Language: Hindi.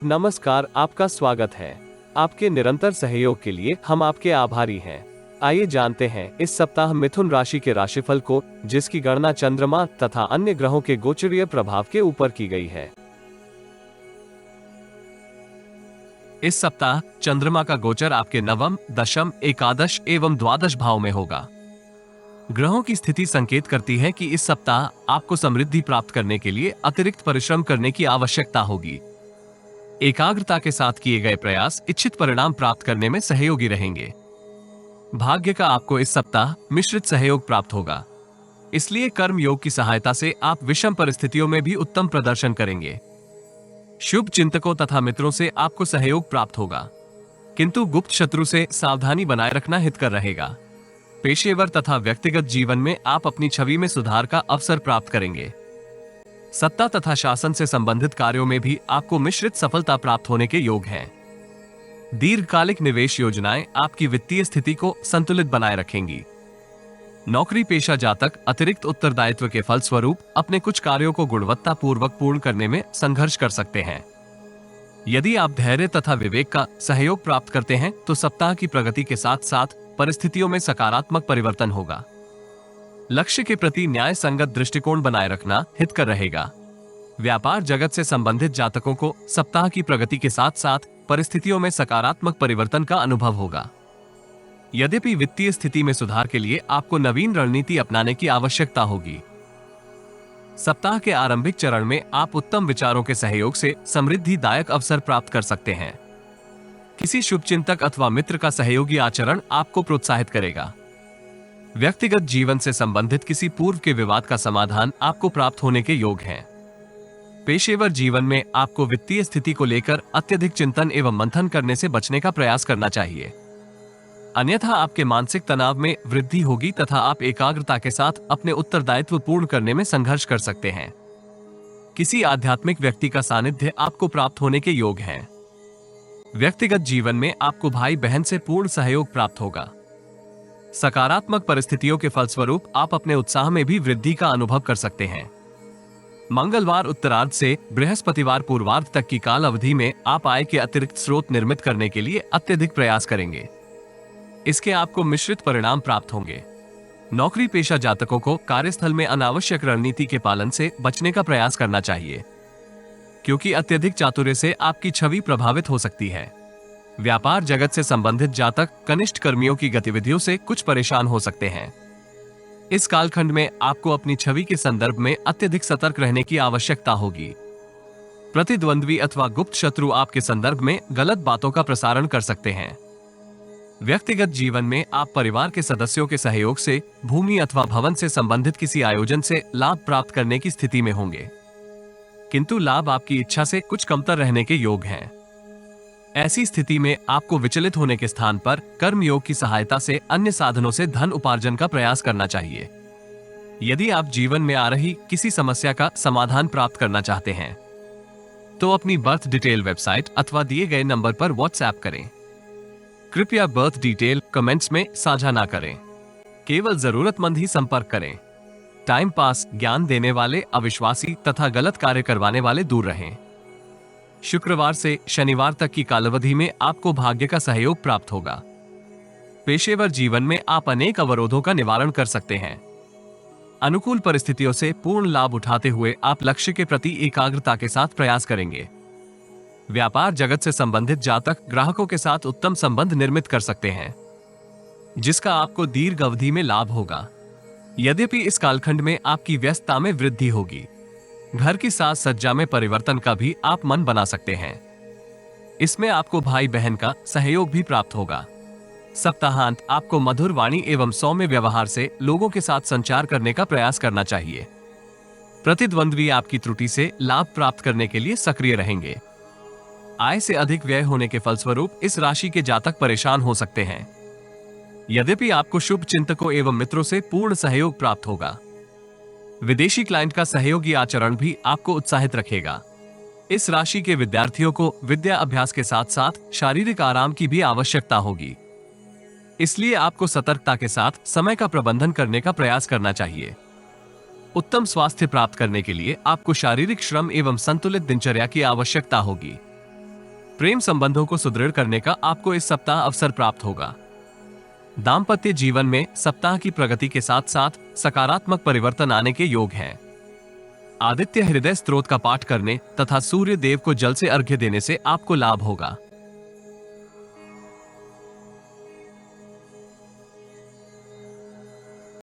नमस्कार, आपका स्वागत है। आपके निरंतर सहयोग के लिए हम आपके आभारी हैं। आइए जानते हैं इस सप्ताह मिथुन राशि के राशिफल को, जिसकी गणना चंद्रमा तथा अन्य ग्रहों के गोचरीय प्रभाव के ऊपर की गई है। इस सप्ताह चंद्रमा का गोचर आपके नवम, दशम, एकादश एवं द्वादश भाव में होगा। ग्रहों की स्थिति संकेत करती है कि इस सप्ताह आपको समृद्धि प्राप्त करने के लिए अतिरिक्त परिश्रम करने की आवश्यकता होगी। एकाग्रता के साथ किए गए प्रयास इच्छित परिणाम प्राप्त करने में सहयोगी रहेंगे। भाग्य का आपको इस सप्ताह मिश्रित सहयोग प्राप्त होगा, इसलिए कर्म योग की सहायता से आप विषम परिस्थितियों में भी उत्तम प्रदर्शन करेंगे। शुभ चिंतकों तथा मित्रों से आपको सहयोग प्राप्त होगा, किंतु गुप्त शत्रु से सावधानी बनाए रखना हितकर रहेगा। पेशेवर तथा व्यक्तिगत जीवन में आप अपनी छवि में सुधार का अवसर प्राप्त करेंगे। सत्ता तथा शासन से संबंधित कार्यों में भी आपको मिश्रित सफलता प्राप्त होने के योग हैं। दीर्घकालिक निवेश योजनाएं आपकी वित्तीय स्थिति को संतुलित बनाए रखेंगी। नौकरी पेशा जातक अतिरिक्त उत्तरदायित्व के फलस्वरूप अपने कुछ कार्यों को गुणवत्तापूर्वक पूर्ण करने में संघर्ष कर सकते हैं। यदि आप धैर्य तथा विवेक का सहयोग प्राप्त करते हैं तो सप्ताह की प्रगति के साथ साथ परिस्थितियों में सकारात्मक परिवर्तन होगा। लक्ष्य के प्रति न्याय संगत दृष्टिकोण बनाए रखना हितकर रहेगा। व्यापार जगत से संबंधित जातकों को सप्ताह की प्रगति के साथ साथ परिस्थितियों में सकारात्मक परिवर्तन का अनुभव होगा। यद्यपि वित्तीय स्थिति में सुधार के लिए आपको नवीन रणनीति अपनाने की आवश्यकता होगी। सप्ताह के आरंभिक चरण में आप उत्तम विचारों के सहयोग से समृद्धिदायक अवसर प्राप्त कर सकते हैं। किसी शुभचिंतक अथवा मित्र का सहयोगी आचरण आपको प्रोत्साहित करेगा। व्यक्तिगत जीवन से संबंधित किसी पूर्व के विवाद का समाधान आपको प्राप्त होने के योग हैं। पेशेवर जीवन में आपको वित्तीय स्थिति को लेकर अत्यधिक चिंतन एवं मंथन करने से बचने का प्रयास करना चाहिए, अन्यथा आपके मानसिक तनाव में वृद्धि होगी तथा आप एकाग्रता के साथ अपने उत्तरदायित्व पूर्ण करने में संघर्ष कर सकते हैं। किसी आध्यात्मिक व्यक्ति का सानिध्य आपको प्राप्त होने के योग हैं। व्यक्तिगत जीवन में आपको भाई बहन से पूर्ण सहयोग प्राप्त होगा। सकारात्मक परिस्थितियों के फलस्वरूप आप अपने उत्साह में भी वृद्धि का अनुभव कर सकते हैं। मंगलवार उत्तरार्ध से बृहस्पतिवार पूर्वार्ध तक की काल अवधि में आप आय के अतिरिक्त स्रोत निर्मित करने के लिए अत्यधिक प्रयास करेंगे। इसके आपको मिश्रित परिणाम प्राप्त होंगे। नौकरी पेशा जातकों को कार्यस्थल में अनावश्यक रणनीति के पालन से बचने का प्रयास करना चाहिए, क्योंकि अत्यधिक चातुर्य से आपकी छवि प्रभावित हो सकती है। व्यापार जगत से संबंधित जातक कनिष्ठ कर्मियों की गतिविधियों से कुछ परेशान हो सकते हैं। इस कालखंड में आपको अपनी छवि के संदर्भ में अत्यधिक सतर्क रहने की आवश्यकता होगी। प्रतिद्वंद्वी अथवा गुप्त शत्रु आपके संदर्भ में गलत बातों का प्रसारण कर सकते हैं। व्यक्तिगत जीवन में आप परिवार के सदस्यों के सहयोग से भूमि अथवा भवन से संबंधित किसी आयोजन से लाभ प्राप्त करने की स्थिति में होंगे, किंतु लाभ आपकी इच्छा से कुछ कमतर रहने के योग हैं। ऐसी स्थिति में आपको विचलित होने के स्थान पर कर्म योग की सहायता से अन्य साधनों से धन उपार्जन का प्रयास करना चाहिए। यदि आप जीवन में आ रही किसी समस्या का समाधान प्राप्त करना चाहते हैं तो अपनी बर्थ डिटेल वेबसाइट अथवा दिए गए नंबर पर व्हाट्सएप करें। कृपया बर्थ डिटेल कमेंट्स में साझा ना करें, केवल जरूरतमंद ही संपर्क करें। टाइम पास, ज्ञान देने वाले, अविश्वासी तथा गलत कार्य करवाने वाले दूर रहें। शुक्रवार से शनिवार तक की कालावधि में आपको भाग्य का सहयोग प्राप्त होगा। पेशेवर जीवन में आप अनेक अवरोधों का निवारण कर सकते हैं। अनुकूल परिस्थितियों से पूर्ण लाभ उठाते हुए आप लक्ष्य के प्रति एकाग्रता के साथ प्रयास करेंगे। व्यापार जगत से संबंधित जातक ग्राहकों के साथ उत्तम संबंध निर्मित कर सकते हैं, जिसका आपको दीर्घ अवधि में लाभ होगा। यद्यपि इस कालखंड में आपकी व्यस्तता में वृद्धि होगी। घर की साज सज्जा में परिवर्तन का भी आप मन बना सकते हैं। इसमें आपको भाई बहन का सहयोग भी प्राप्त होगा। सप्ताहांत आपको मधुर वाणी एवं सौम्य व्यवहार से लोगों के साथ संचार करने का प्रयास करना चाहिए। प्रतिद्वंद्वी आपकी त्रुटि से लाभ प्राप्त करने के लिए सक्रिय रहेंगे। आय से अधिक व्यय होने के फलस्वरूप इस राशि के जातक परेशान हो सकते हैं। यद्यपि आपको शुभ चिंतकों एवं मित्रों से पूर्ण सहयोग प्राप्त होगा। विदेशी क्लाइंट का सहयोगी आचरण भी आपको उत्साहित रखेगा। इस राशि के विद्यार्थियों को विद्या अभ्यास के साथ साथ शारीरिक आराम की भी आवश्यकता होगी, इसलिए आपको सतर्कता के साथ समय का प्रबंधन करने का प्रयास करना चाहिए। उत्तम स्वास्थ्य प्राप्त करने के लिए आपको शारीरिक श्रम एवं संतुलित दिनचर्या की आवश्यकता होगी। प्रेम संबंधों को सुदृढ़ करने का आपको इस सप्ताह अवसर प्राप्त होगा। दाम्पत्य जीवन में सप्ताह की प्रगति के साथ साथ सकारात्मक परिवर्तन आने के योग हैं। आदित्य हृदय स्तोत्र का पाठ करने तथा सूर्य देव को जल से अर्घ्य देने से आपको लाभ होगा।